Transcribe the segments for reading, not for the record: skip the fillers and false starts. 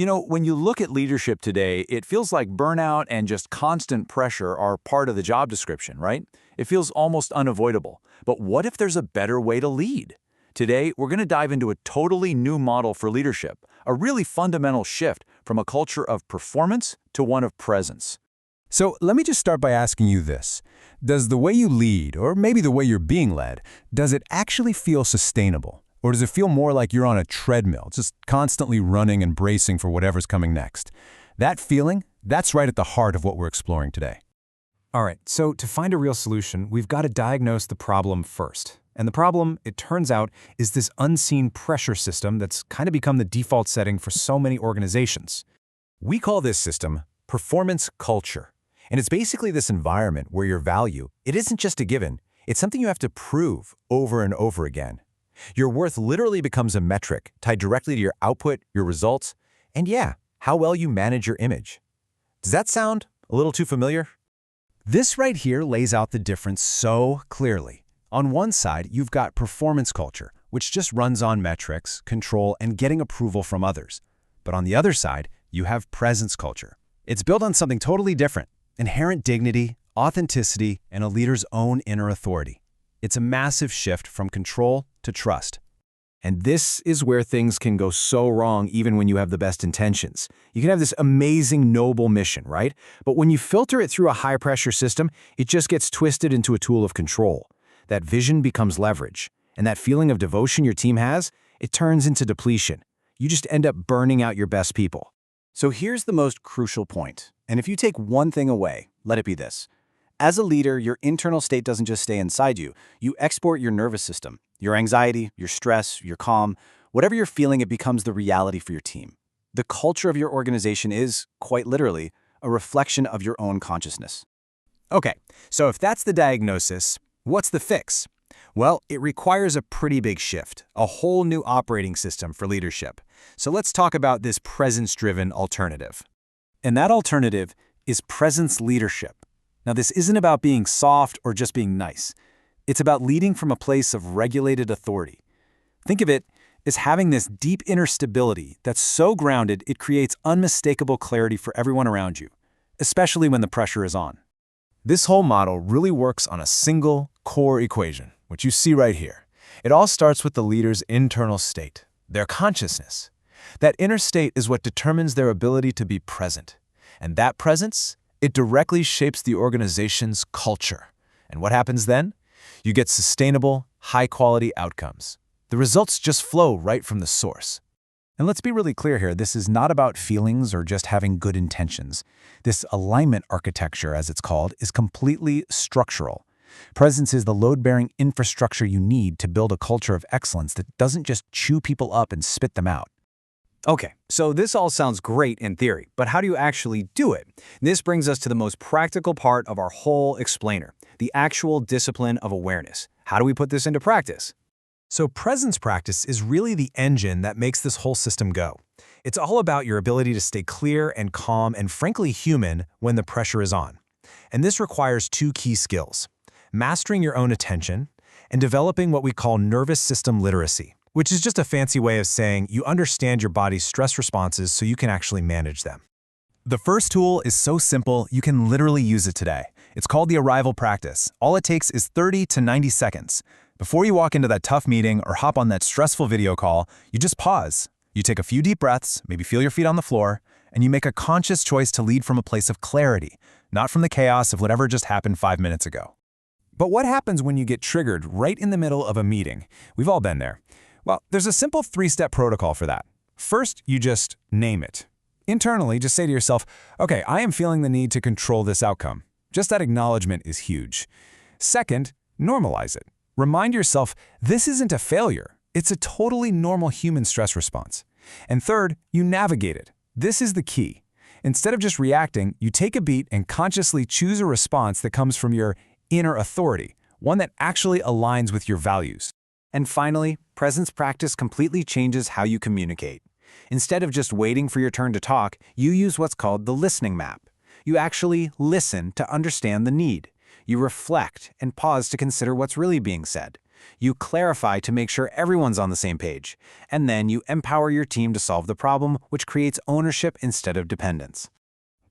When you look at leadership today, it feels like burnout and just constant pressure are part of the job description, right? It feels almost unavoidable. But what if there's a better way to lead? Today, we're going to dive into a totally new model for leadership, a really fundamental shift from a culture of performance to one of presence. So let me just start by asking you this. Does the way you lead, or maybe the way you're being led, does it actually feel sustainable? Or does it feel more like you're on a treadmill, just constantly running and bracing for whatever's coming next? That feeling, that's right at the heart of what we're exploring today. All right, so to find a real solution, we've got to diagnose the problem first. And the problem, it turns out, is this unseen pressure system that's kind of become the default setting for so many organizations. We call this system performance culture. And it's basically this environment where your value, it isn't just a given, it's something you have to prove over and over again. Your worth literally becomes a metric tied directly to your output, your results, and yeah, how well you manage your image. Does that sound a little too familiar? This right here lays out the difference so clearly. On one side, you've got performance culture, which just runs on metrics, control, and getting approval from others. But on the other side, you have presence culture. It's built on something totally different: inherent dignity, authenticity, and a leader's own inner authority. It's a massive shift from control to trust. And this is where things can go so wrong even when you have the best intentions. You can have this amazing, noble mission, right? But when you filter it through a high-pressure system, it just gets twisted into a tool of control. That vision becomes leverage. And that feeling of devotion your team has, it turns into depletion. You just end up burning out your best people. So here's the most crucial point. And if you take one thing away, let it be this. As a leader, your internal state doesn't just stay inside you. You export your nervous system, your anxiety, your stress, your calm. Whatever you're feeling, it becomes the reality for your team. The culture of your organization is, quite literally, a reflection of your own consciousness. Okay, so if that's the diagnosis, what's the fix? Well, it requires a pretty big shift, a whole new operating system for leadership. So let's talk about this presence-driven alternative. And that alternative is presence leadership. Now, this isn't about being soft or just being nice. It's about leading from a place of regulated authority. Think of it as having this deep inner stability that's so grounded it creates unmistakable clarity for everyone around you, especially when the pressure is on. This whole model really works on a single core equation, which you see right here. It all starts with the leader's internal state, their consciousness. That inner state is what determines their ability to be present. And that presence, it directly shapes the organization's culture. And what happens then? You get sustainable, high-quality outcomes. The results just flow right from the source. And let's be really clear here, this is not about feelings or just having good intentions. This alignment architecture, as it's called, is completely structural. Presence is the load-bearing infrastructure you need to build a culture of excellence that doesn't just chew people up and spit them out. Okay, so this all sounds great in theory, but how do you actually do it? This brings us to the most practical part of our whole explainer, the actual discipline of awareness. How do we put this into practice? So presence practice is really the engine that makes this whole system go. It's all about your ability to stay clear and calm and frankly human when the pressure is on. And this requires two key skills: mastering your own attention and developing what we call nervous system literacy, which is just a fancy way of saying you understand your body's stress responses so you can actually manage them. The first tool is so simple, you can literally use it today. It's called the arrival practice. All it takes is 30 to 90 seconds. Before you walk into that tough meeting or hop on that stressful video call, you just pause. You take a few deep breaths, maybe feel your feet on the floor, and you make a conscious choice to lead from a place of clarity, not from the chaos of whatever just happened 5 minutes ago. But what happens when you get triggered right in the middle of a meeting? We've all been there. Well, there's a simple 3-step protocol for that. First, you just name it. Internally, just say to yourself, okay, I am feeling the need to control this outcome. Just that acknowledgement is huge. Second, normalize it. Remind yourself this isn't a failure. It's a totally normal human stress response. And third, you navigate it. This is the key. Instead of just reacting, you take a beat and consciously choose a response that comes from your inner authority, one that actually aligns with your values. And finally, presence practice completely changes how you communicate. Instead of just waiting for your turn to talk, you use what's called the listening map. You actually listen to understand the need. You reflect and pause to consider what's really being said. You clarify to make sure everyone's on the same page. And then you empower your team to solve the problem, which creates ownership instead of dependence.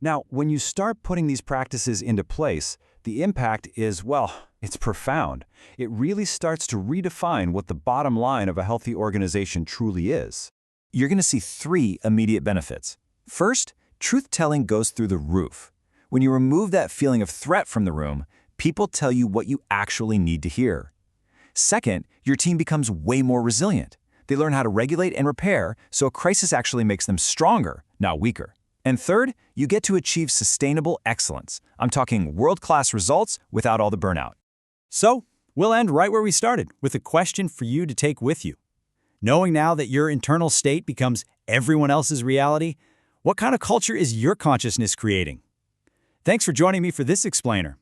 Now, when you start putting these practices into place, the impact is, well, it's profound. It really starts to redefine what the bottom line of a healthy organization truly is. You're going to see 3 immediate benefits. First, truth-telling goes through the roof. When you remove that feeling of threat from the room, people tell you what you actually need to hear. Second, your team becomes way more resilient. They learn how to regulate and repair, so a crisis actually makes them stronger, not weaker. And third, you get to achieve sustainable excellence. I'm talking world-class results without all the burnout. So, we'll end right where we started, with a question for you to take with you. Knowing now that your internal state becomes everyone else's reality, what kind of culture is your consciousness creating? Thanks for joining me for this explainer.